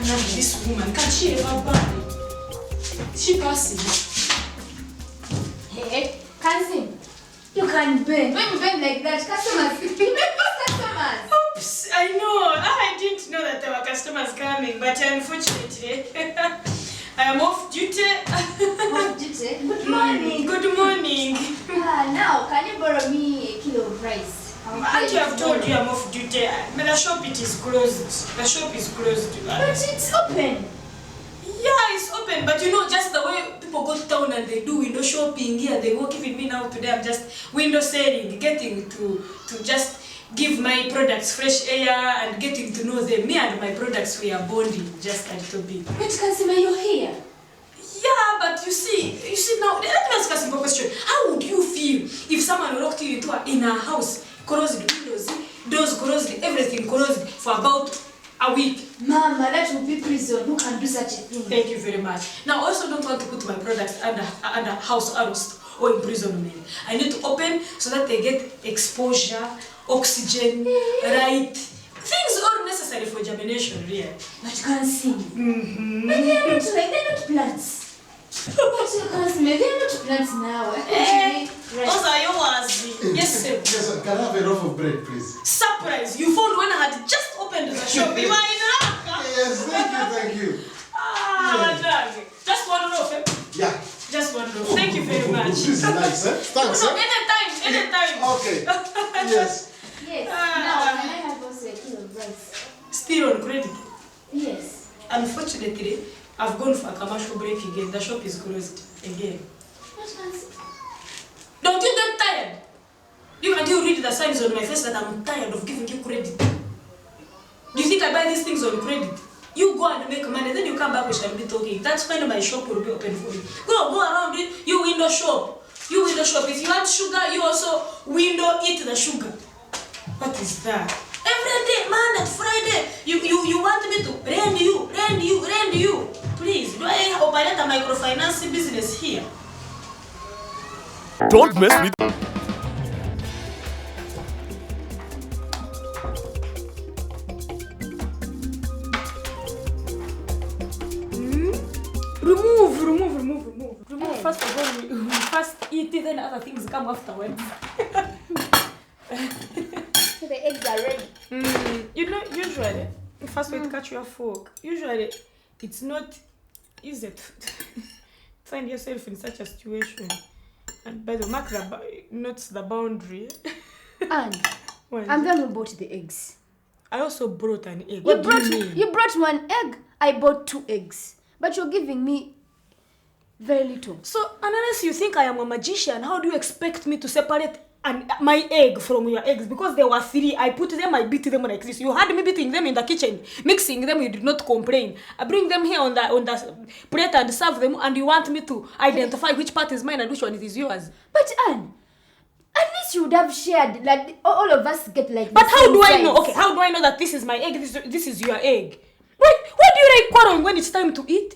This woman, can she ever buy? She passing. Hey, Kansim, you can bend. When you bend like that, customers, you make customers. Oops, I know. I didn't know that there were customers coming, but unfortunately, I am off duty. Off duty? Good morning. Good morning. Now, can you borrow me a kilo of rice? Auntie, I've told you I'm off duty. But the shop, it is closed. The shop is closed. But it's open. Yeah, it's open, but you know, just the way people go to town and they do window shopping here, they work. Even me now today, I'm just window selling, getting to just give my products fresh air and getting to know them. Me and my products, we are bonding just a little bit. But Kansima, you're here. Yeah, but you see now, let me ask a simple question. How would you feel if someone locked you in a house, closed windows, doors closed, everything closed for about a week? Mama, that would be prison. Who can do such a thing? Thank you very much. Now, I also don't want to put my products under house arrest or imprisonment. I need to open so that they get exposure, oxygen, light. Things all necessary for germination, really. But you can't see. But they're not plants. But you can't see. They're not plants now. Those are yours. Yes, sir. Yes, sir. Can I have a loaf of bread, please? Surprise! You found when I had just opened the shop. You are in luck. Yes, thank you. Yes. Just one loaf, eh? Yeah. Just one loaf. Thank you very much. This is nice, eh? Thanks, No, sir. anytime. Okay. Yes. Yes. Now, can I have also a kilo of rice? Still on credit. Yes. Unfortunately, I've gone for a commercial break again. The shop is closed again. But Kansi, Don't you get tired? And you read the signs on my face that I'm tired of giving you credit. Do you think I buy these things on credit? You go and make money, then you come back, we shall be talking. That's when my shop will be open for you. Go around it, you window shop. You window shop. If you want sugar, you also window eat the sugar. What is that? Every day, Monday, Friday, you want me to rent you. Please, do I operate a microfinance business here? Don't mess with. Remove. Hey. First of all, we first eat it, then other things come afterwards. so the eggs are ready. You know, usually, first we catch your fork. Usually, it's not easy to find yourself in such a situation. And by the way, mark not the boundary. And What is I'm it? the one who bought the eggs. I also brought an egg. What do you mean? You brought one egg. I bought 2 eggs. But you're giving me very little. So, unless you think I am a magician, how do you expect me to separate my egg from your eggs? Because there were 3, I put them, I beat them like this. You had me beating them in the kitchen, mixing them, you did not complain. I bring them here on the plate and serve them, and you want me to identify which part is mine and which one is yours. But Anne, at least you would have shared, like all of us get like. But the how same do I size. know? Okay, how do I know that this is my egg, this is your egg? Why do you like quarreling when it's time to eat?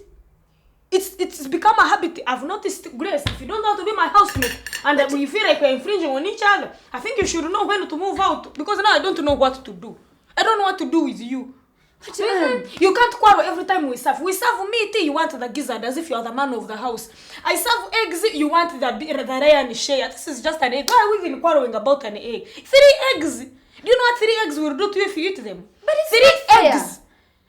It's become a habit. I've noticed, Grace, if you don't know how to be my housemate and that we feel like we're infringing on each other, I think you should know when to move out, because now I don't know what to do. I don't know what to do with you. But You can't quarrel every time we serve. We serve meat, you want the gizzard as if you're the man of the house. I serve eggs, you want the rare and share. This is just an egg. Why are we even quarreling about an egg? 3 eggs. Do you know what 3 eggs will do to you if you eat them? But it's 3 not fair. eggs.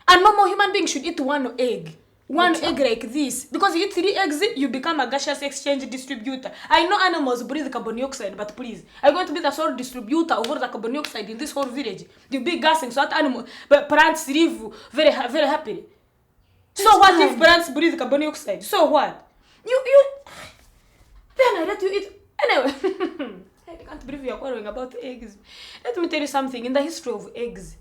A normal human being should eat 1 egg. One egg like this. Because you eat 3 eggs, you become a gaseous exchange distributor. I know animals breathe carbon dioxide, but please, I'm going to be the sole distributor of all the carbon dioxide in this whole village. You'll be gassing so that plants live very, very happily. So what if plants breathe carbon dioxide? So what? You then I let you eat. Anyway, I can't believe you're quarreling about eggs. Let me tell you something. In the history of eggs,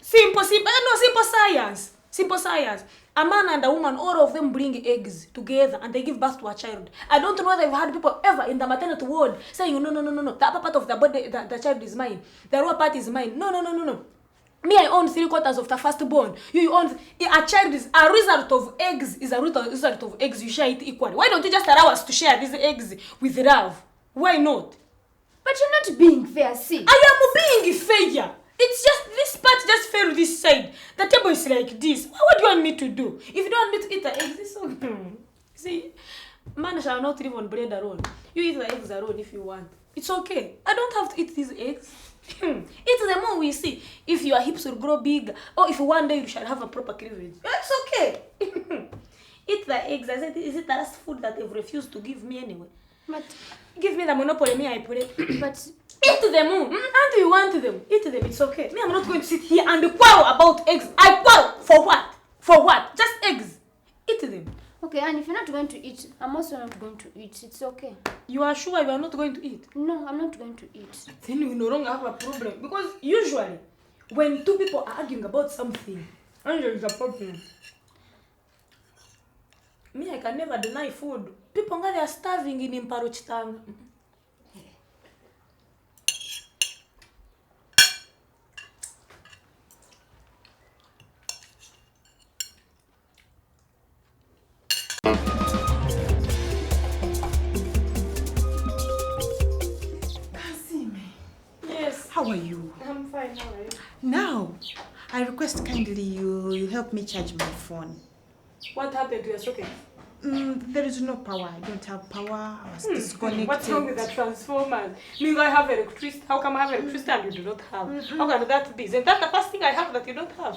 simple science. Simple science. A man and a woman, all of them bring eggs together and they give birth to a child. I don't know whether you've had people ever in the maternity ward saying, no, the upper part of the body, the child is mine. The lower part is mine. No. Me, I own 3/4 of the firstborn. You own a child is a result of eggs. Is a result of eggs. You share it equally. Why don't you just allow us to share these eggs with love? Why not? But you're not being fair, see. I am being fair. It's just this part just fell this side. The table is like this. What do you want me to do? If you don't want me to eat the eggs, it's okay. See, man shall not live on bread alone. You eat the eggs alone if you want. It's okay. I don't have to eat these eggs. Eat them all, we see. If your hips will grow big, or if one day you shall have a proper cleavage. It's okay. Eat the eggs. I said, is it the last food that they've refused to give me anyway? But Give me the monopoly, me I pray. but Eat them. And you want them. Eat them. It's okay. Me, I'm not going to sit here and quarrel about eggs. I quarrel. For what? For what? Just eggs. Eat them. okay, and if you're not going to eat, I'm also not going to eat. It's okay. You are sure you are not going to eat? No, I'm not going to eat. Then you no longer have a problem. Because usually, when two people are arguing about something, and there is a problem. Me, I can never deny food. People they are starving in Imparochitang. Kasime, Yes. how are you? I'm fine. How are you? Now, I request kindly you help me charge my phone. What happened to your socket? There is no power. I don't have power. I was disconnected. What's wrong with the transformers? Me, I have electricity. How come I have electricity and you do not have? How can that be? Isn't that the first thing I have that you don't have?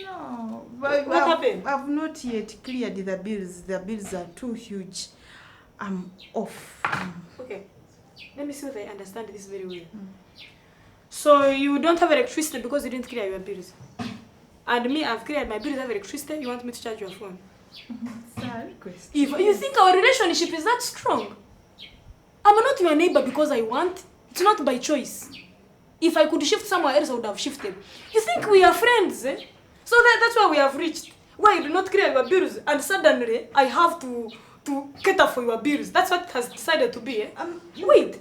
No, but What happened? I've not yet cleared the bills. The bills are too huge. I'm off. Okay. Let me see whether I understand this very well. So you don't have electricity because you didn't clear your bills. And me, I've cleared my bills, I have electricity. You want me to charge your phone? Request. If you think our relationship is that strong, I'm not your neighbor because I want. It's not by choice. If I could shift somewhere else, I would have shifted. You think we are friends, eh? So that's where we have reached. Where you do not clear your bills, and suddenly I have to cater for your bills. That's what it has decided to be, eh? Wait.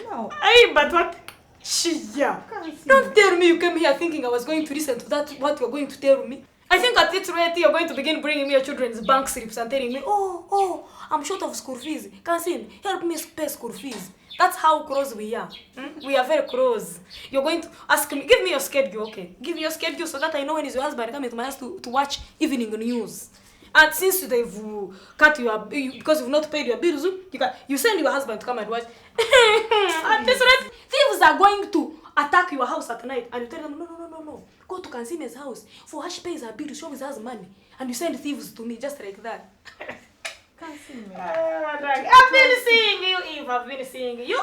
No. Hey, but what? Shia. Don't tell me you came here thinking I was going to listen to that, what you're going to tell me. I think at this rate you're going to begin bringing me your children's bank slips and telling me, oh, I'm short of school fees. Kansin, help me pay school fees. That's how close we are. We are very close. You're going to ask me, give me your schedule, okay? Give me your schedule so that I know when is your husband coming to my house to watch evening news. And since they've cut because you've not paid your bills, you send your husband to come and watch. At this rate, thieves are going to attack your house at night, and you tell them, no. Go to Kansime's house. For her, she pays her bills, she always has money. And you send thieves to me just like that. Kasime. I've been seeing you, Eve. I've been seeing you.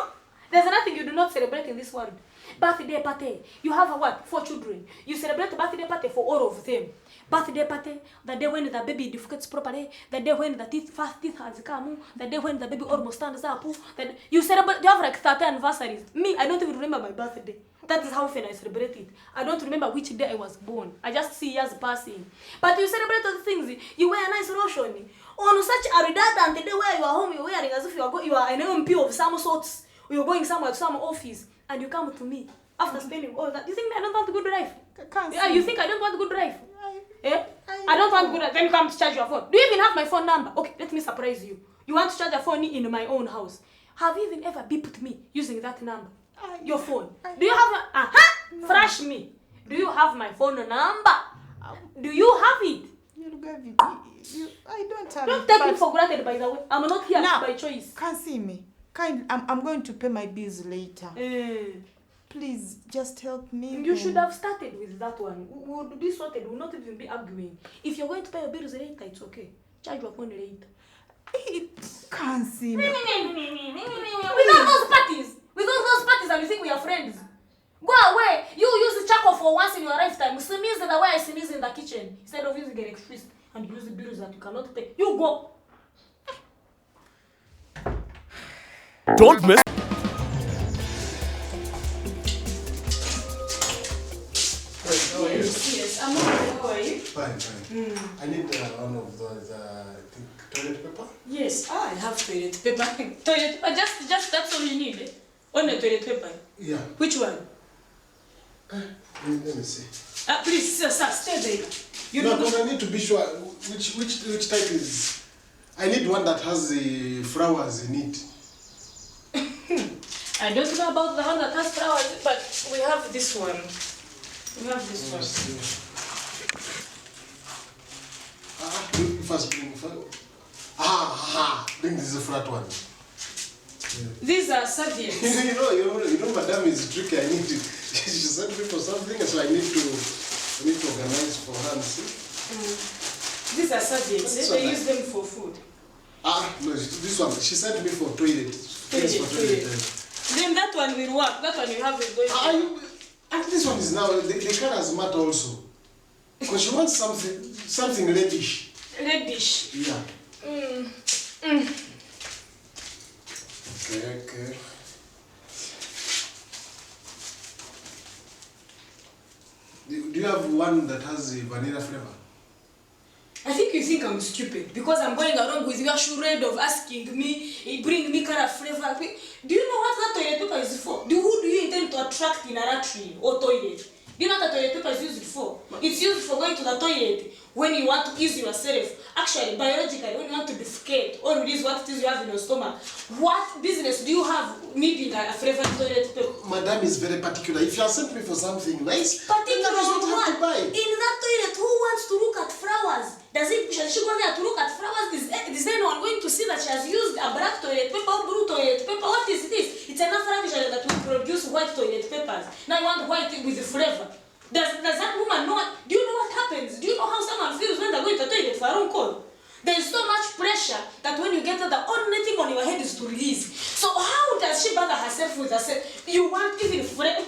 There's nothing you do not celebrate in this world. Birthday party. You have 4 children. You celebrate birthday party for all of them. Birthday party, the day when the baby defecates properly, the day when the first teeth has come, the day when the baby almost stands up. You celebrate. You have like 30 anniversaries. Me, I don't even remember my birthday. That is how often I celebrate it. I don't remember which day I was born. I just see years passing. But you celebrate other things. You wear a nice lotion. On such a redundant day where you are home, you're wearing as if you are an MP of some sorts. Or you're going somewhere to some office. And you come to me after spending all that. You think I don't want a good life? Yeah, you think I don't want a good life? I don't want good life. Then you come to charge your phone. Do you even have my phone number? Okay, let me surprise you. You want to charge a phone in my own house. Have you even ever beeped me using that number? Your phone. Do you have No. Flash me. Do you have my phone number? Do you have it? I don't have Don't it. take me for granted, by the way. I'm not here Now, by choice. Can't see me. I'm going to pay my bills later. Please, just help me. You should have started with that one. We would be sorted. We will not even be arguing. If you're going to pay your bills later, it's okay. Charge your phone later. Can't see me. With all those parties, and you think we are friends. Go away. You use charcoal for once in your lifetime. Sneeze the way I sneeze in the kitchen instead of using electricity and use the bills that you cannot pay. You go. Don't miss. How are you? Yes, I'm okay. How are you? Fine. I need one of those, I think, toilet paper. Yes, I have toilet paper. Toilet paper, just that's all you need. Eh? Only toilet paper. Yeah. Which one? Let me see. Please, sir, stay there. You No, don't because I need to be sure which type is. I need one that has the flowers in it. I don't know about the one that has flowers, but we have this one. We have this one. Bring this flat one. These are serviettes. you know, Madame is tricky. I need to. She sent me for something, so I need to organize for her. See? These are serviettes. That's They all use them for food. No, this one. She sent me for toilet. Yes, for toilet. Then that one will work. That one you have it going. And this one is now the colors matter also. Because she wants something reddish. Reddish. Yeah. Okay. Do you have one that has a vanilla flavor? I think you think I'm stupid because I'm going along with your charade of asking me, bring me color flavor. Do you know what that toilet paper is for? Who do you intend to attract in a latrine or toilet? Do you know what the toilet paper is used for? It's used for going to the toilet when you want to ease yourself. Actually, biologically, when you want to defecate or release what it is you have in your stomach. What business do you have needing a flavored toilet paper? Madame is very particular. If you have sent me for something nice, Particular then that is what you have to buy. in that toilet, who wants to look at flowers? Shall she go there to look at flowers? Is anyone going to see that she has used a black toilet paper or blue toilet paper? What is this? It's enough luxury that will produce white toilet papers. Now you want white with the flavor. Does that woman know what? Do you know what happens? Do you know how someone feels when they're going to the toilet for a long call? There is so much pressure that when you get there, the only thing on your head is to release. So how does she bother herself with herself? You want even flavor?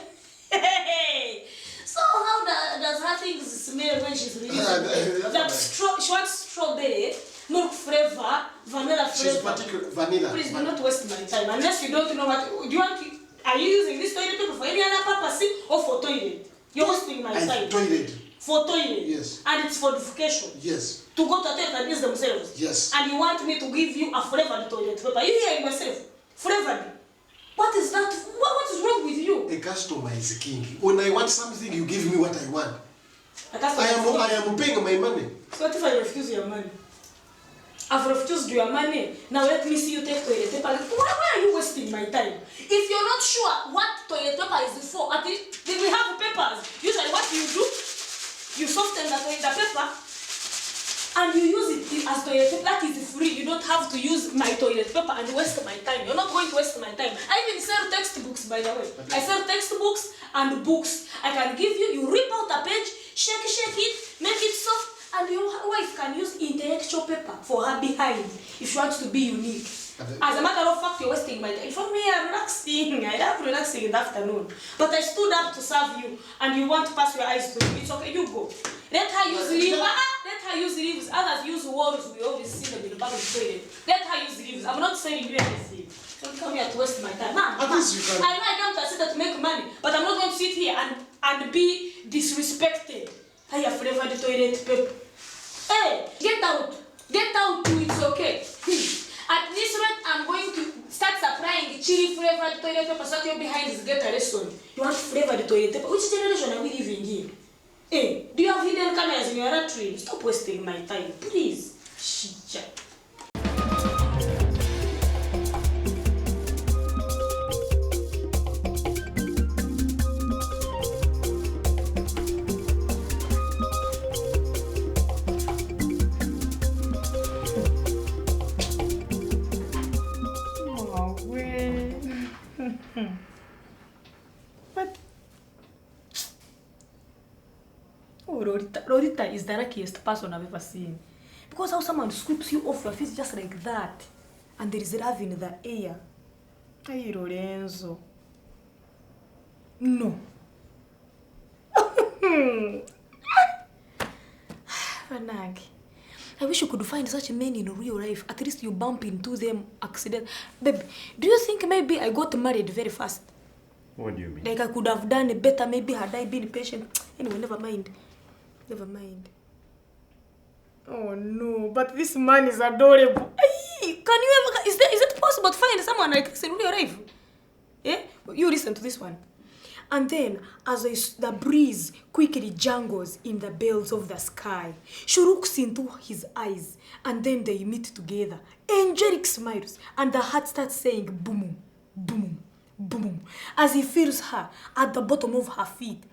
So how does her things smell when she's releasing? She wants strawberry, milk flavor, vanilla flavor. She's particular vanilla. Please do not waste my time unless you don't know what. Do you want? Are you using this toilet paper for any other purpose or for toilet? You're wasting my time. Toilet. For toilet. Yes. And it's for defecation. Yes. To go to a toilet and use themselves. Yes. And you want me to give you a flavored toilet paper? You hearing myself? Flavored. What is that? What is wrong with you? A customer is king. When I want something, you give me what I want. A customer I am paying my money. So what if I refuse your money? I've refused your money. Now let me see you take toilet paper. Why are you wasting my time? If you're not sure what toilet paper is for, at least then we have papers. Usually what you do, you soften the paper and you use it as toilet paper. That is free. You don't have to use my toilet paper and waste my time. You're not going to waste my time. I even sell textbooks, by the way. I sell textbooks and books. I can give you, you rip out a page, shake it, make it soft, and your wife can use intellectual paper for her behind if she wants to be unique. As a matter of fact, you're wasting my time. For me, I'm relaxing. I love relaxing in the afternoon. But I stood up to serve you, and you want to pass your eyes to me. It's okay, you go. Let her use leaves. Let her use leaves. Others use walls. We always see them in the back of the toilet. Let her use leaves. I'm not selling you anything. Don't come here to waste my time. Man, At least you can. I know I come to a center to make money, but I'm not going to sit here and be disrespected. I have flavored toilet paper. Hey, get out. Get out too, it's okay. At this rate, I'm going to start supplying chili flavored toilet paper so that you're behind is get a lesson. You want flavored toilet paper? Which generation are we living in? Hey, do you have hidden cameras in your latrine? Stop wasting my time, please. Shit. What? Oh, Rorita is the luckiest person I've ever seen. Because how someone sweeps you off your face just like that. And there is love in the air. Hey, Lorenzo. No. Vanag. I wish you could find such men in real life. At least you bump into them accident. Babe, do you think maybe I got married very fast? What do you mean? Like I could have done better maybe had I been patient. Anyway, never mind. Never mind. Oh no, but this man is adorable. Ay, can you ever, is it possible to find someone like this in real life? Yeah? You listen to this one. And then, as the breeze quickly jangles in the bells of the sky, she looks into his eyes, and then they meet together. Angelic smiles, and the heart starts saying boom, boom, boom, as he feels her at the bottom of her feet.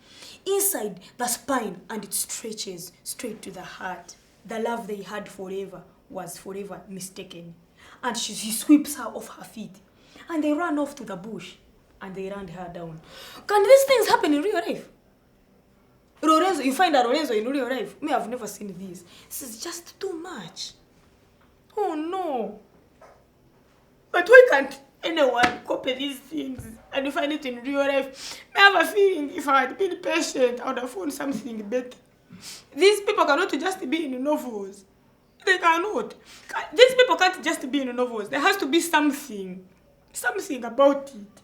inside the spine, and it stretches straight to the heart. The love they had forever was forever mistaken. And she sweeps her off her feet. And they run off to the bush. And they ran her down. Can these things happen in real life? Lorenzo, you find a Lorenzo in real life? Me, I've never seen this. This is just too much. Oh no. But why can't anyone copy these things and you find it in real life? I have a feeling if I had been patient, I would have found something better. These people cannot just be in novels. They cannot. These people can't just be in novels. There has to be something about it.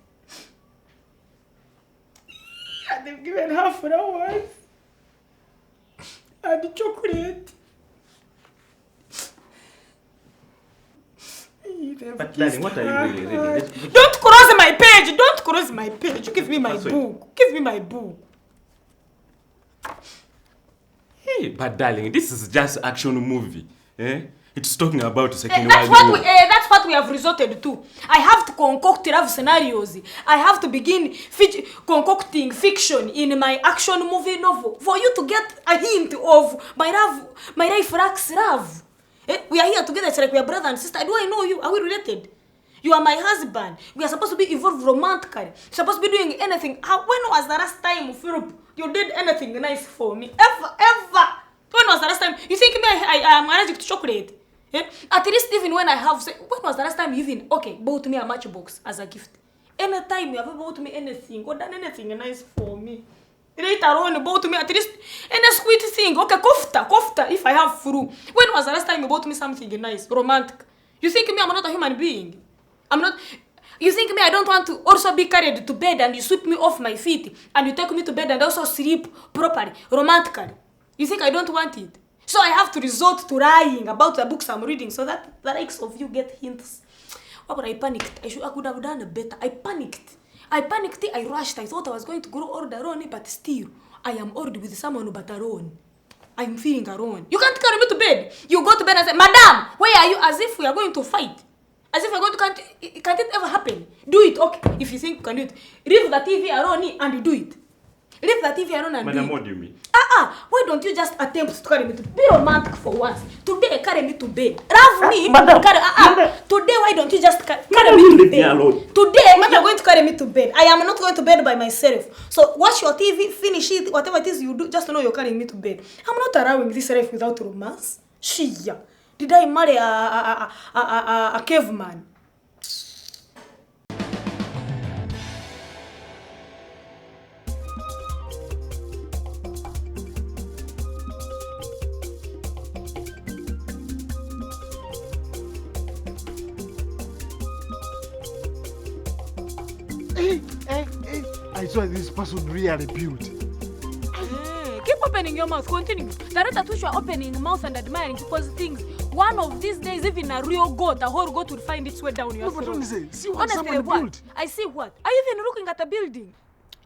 And they've given her flowers and chocolate. But darling, what are you really reading? Don't cross my page! Don't cross my page! Give me my book. Give me my book. Hey, but darling, this is just action movie. Eh? It's talking about second That's world war. that's what we have resorted to. I have to concoct love scenarios. I have to begin concocting fiction in my action movie novel for you to get a hint of my life lacks love. We are here together. It's like we are brother and sister. Do I know you? Are we related? You are my husband. We are supposed to be involved romantically. You're supposed to be doing anything. When was the last time, Philip, you did anything nice for me? Ever. When was the last time? You think me I am allergic to chocolate? Yeah? At least even when I have... When was the last time you even... Okay, bought me a matchbox as a gift. Anytime you have bought me anything or done anything nice for me. Later on, you bought me at least any sweet thing. Okay, kofta, if I have flu. When was the last time you bought me something nice, romantic? You think me I'm not a human being? I'm not... You think me I don't want to also be carried to bed and you sweep me off my feet and you take me to bed and also sleep properly, romantically? You think I don't want it? So I have to resort to lying about the books I'm reading so that the likes of you get hints. Oh, but I panicked. I could have done better. I panicked. I rushed. I thought I was going to grow old alone, but still, I am old with someone but alone. I'm feeling alone. You can't carry me to bed. You go to bed and say, Madam, where are you? As if we are going to fight. As if we're going to... Can't it ever happen? Do it, okay. If you think you can do it. Leave the TV alone and do it. Leave the TV alone and Madam, do it. what do you mean? Why don't you just attempt to carry me to be romantic for once? Today, carry me to bed. Love me. Madam, Today, why don't you just carry me to leave me bed? alone. Today, you're going to carry me to bed. I am not going to bed by myself. So watch your TV, finish it, whatever it is you do, just know you're carrying me to bed. I'm not allowing this life without romance. Shia. Did I marry a caveman? Hey, I saw this person really built. Keep opening your mouth, continue. The rate at which you are opening your mouth and admiring people's things, one of these days, even a real goat, a whole goat will find its way down your throat. But honestly, see what Honestly, someone what? built. I see what? Are you even looking at a building?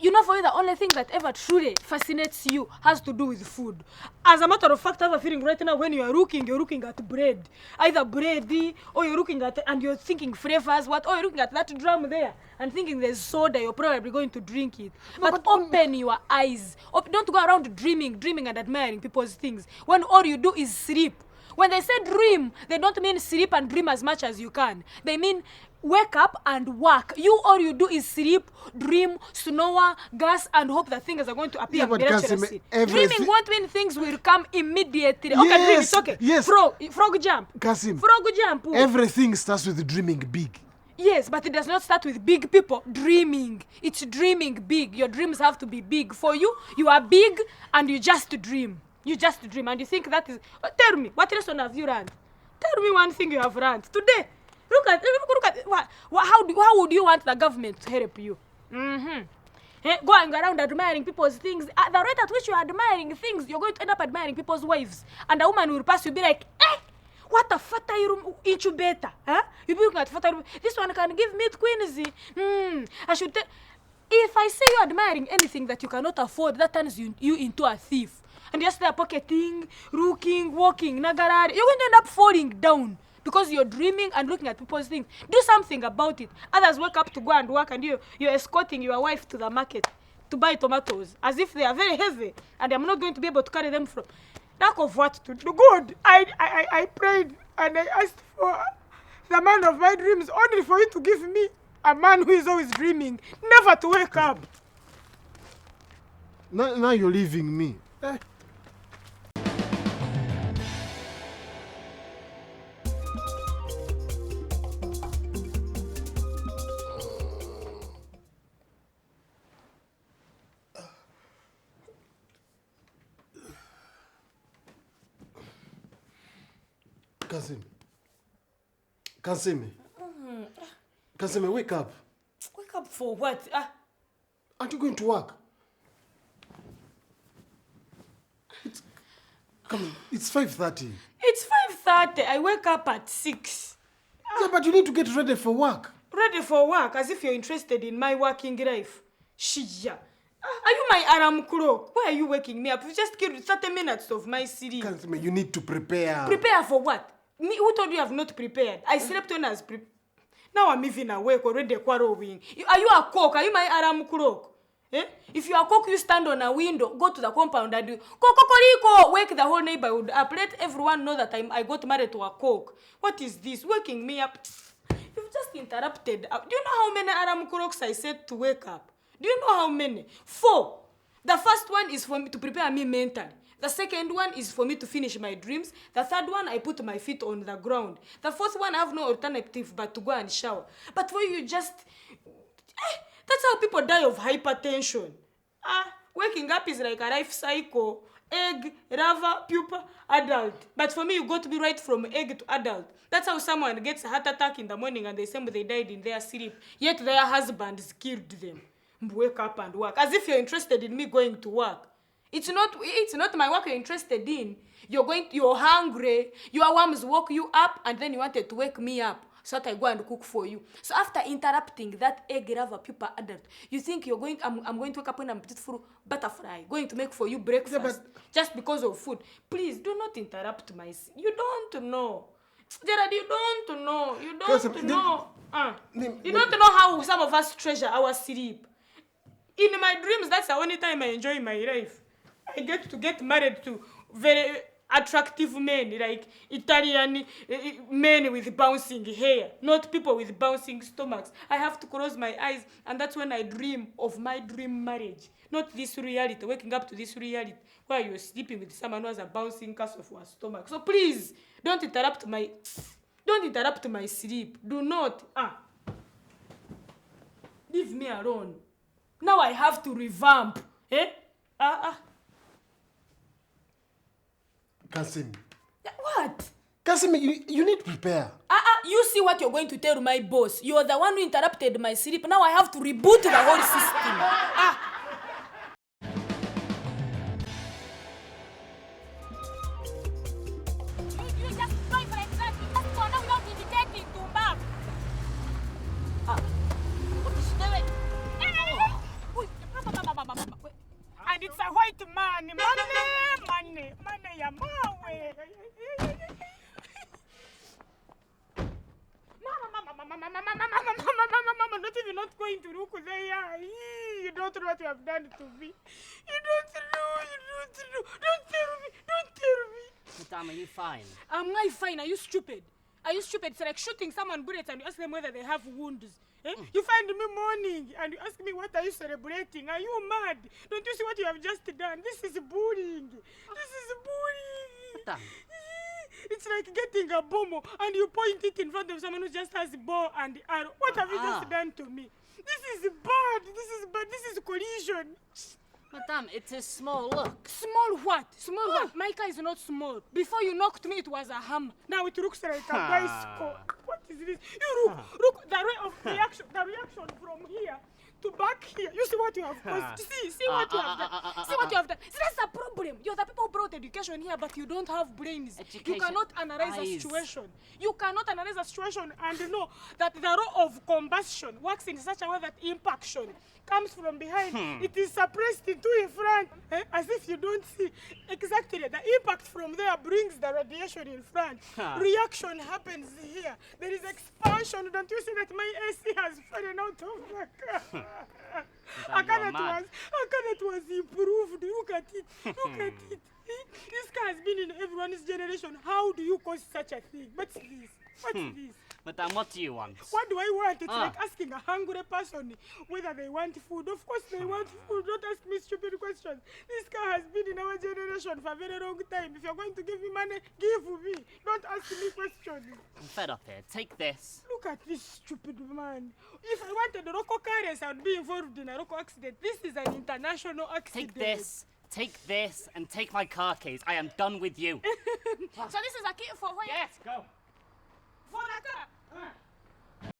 You know, for you, the only thing that ever truly fascinates you has to do with food. As a matter of fact, I have a feeling right now when you're looking at bread. Either bready, or you're looking at, and you're thinking flavors, what? Or you're looking at that drum there, and thinking there's soda, you're probably going to drink it. But open your eyes. Don't go around dreaming and admiring people's things, when all you do is sleep. When they say dream, they don't mean sleep and dream as much as you can. They mean wake up and work. All you do is sleep, dream, snore, gas, and hope that things are going to appear miraculously. Dreaming won't mean things will come immediately. Okay, dream, it's okay. Yes. Frog jump. Kasim, Frog jump. everything starts with dreaming big. Yes, but it does not start with big people dreaming. It's dreaming big. Your dreams have to be big. For you, you are big and you just dream. You just dream and you think that is... Tell me, what lesson have you learned? Tell me one thing you have learned. Today, look at how would you want the government to help you? Going around admiring people's things. At the rate at which you are admiring things, you're going to end up admiring people's wives. And a woman will pass, you'll be like, what a fertile incubator. Huh? You'll be looking at fertile... This one can give me queensy. I should tell... If I say you're admiring anything that you cannot afford, that turns you into a thief. And just there pocketing, looking, walking, nagarari. You're going to end up falling down because you're dreaming and looking at people's things. Do something about it. Others wake up to go and work and you're escorting your wife to the market. to buy tomatoes as if they are very heavy and I'm not going to be able to carry them from. Lack of what to do. Good. I prayed and I asked for the man of my dreams only for you to give me a man who is always dreaming, never to wake up. Now you're leaving me. Kaseme, wake up. Wake up for what? Aren't you going to work? Come on, it's 5:30. It's 5:30. I wake up at 6. Yeah, but you need to get ready for work. Ready for work, as if you're interested in my working life. Shia. Are you my alarm clock? Why are you waking me up? You just killed 30 minutes of my sleep. Kaseme, you need to prepare. Prepare for what? Me, who told you I've not prepared? I slept when I was prepared. Now I'm even awake already quarreling. Are you a cock? Are you my alarm clock? Eh? If you are a cock, you stand on a window, go to the compound and do Kokokoriko, wake the whole neighborhood up. Let everyone know that I got married to a cock. What is this? Waking me up? You've just interrupted. Do you know how many alarm clocks I set to wake up? Do you know how many? 4. The first one is for me to prepare me mentally. The second one is for me to finish my dreams. The third one, I put my feet on the ground. The fourth one, I have no alternative but to go and shower. But for you just... that's how people die of hypertension. Waking up is like a life cycle. Egg, larva, pupa, adult. But for me, you got to be right from egg to adult. That's how someone gets a heart attack in the morning and they say they died in their sleep. Yet their husbands killed them. Wake up and work. As if you're interested in me going to work. It's not my work you're interested in. You're hungry. Your worms woke you up and then you wanted to wake me up so that I go and cook for you. So after interrupting that egg, larva, pupa, adult, you think I'm going to wake up when I'm beautiful butterfly, going to make for you breakfast just because of food. Please do not interrupt my... You don't know. Gerard, you don't know. You don't know. You don't know how some of us treasure our sleep. In my dreams, that's the only time I enjoy my life. I get to get married to very attractive men, like Italian men with bouncing hair, not people with bouncing stomachs. I have to close my eyes, and that's when I dream of my dream marriage. Not this reality, waking up to this reality, where you're sleeping with someone who has a bouncing castle for a stomach. So please, don't interrupt my sleep. Do not. Leave me alone. Now I have to revamp. Kaseme. What? Kaseme, you need to prepare. You see what you're going to tell my boss. You're the one who interrupted my sleep. Now I have to reboot the whole system. You just going for exactly. That's why now we don't indicate to mom. What is she doing? And it's a white man. Money, ya mawe. Mama, not even not going to look there. You don't know what you have done to me. You don't know. Don't tell me. Madam, are you fine? Am I fine? Are you stupid? It's like shooting someone bullets and you ask them whether they have wounds. You find me mourning and you ask me what are you celebrating? Are you mad? Don't you see what you have just done? This is bullying. Madam. It's like getting a bomb and you point it in front of someone who just has a bow and arrow. What have you just done to me? This is bad. This is collision. Madam, it is small, look. Small what? What? My car is not small. Before you knocked me, it was a hammer. Now it looks like a bicycle. What is this? You look, the reaction from here to back here. You see what you have caused. See what you have done. See what you have done. See, that's the problem. You're the people who brought education here, but you don't have brains. Education. You cannot analyze a situation. You cannot analyze a situation and know that the law of combustion works in such a way that impaction comes from behind, it is suppressed into in front, as if you don't see. Exactly, the impact from there brings the radiation in front. Reaction happens here. There is expansion. Don't you see that my AC has fallen out of the car? Akanet was improved. Look at it. Look at it. This car has been in everyone's generation. How do you cause such a thing? What's this? What's this? Madame, what do you want? What do I want? It's like asking a hungry person whether they want food. Of course they want food. Don't ask me stupid questions. This car has been in our generation for a very long time. If you're going to give me money, give me. Don't ask me questions. I'm fed up here. Take this. Look at this stupid man. If I wanted a local carriers, I would be involved in a local accident. This is an international accident. Take this, and take my car keys. I am done with you. So this is a key for where? Yes, go. For the car.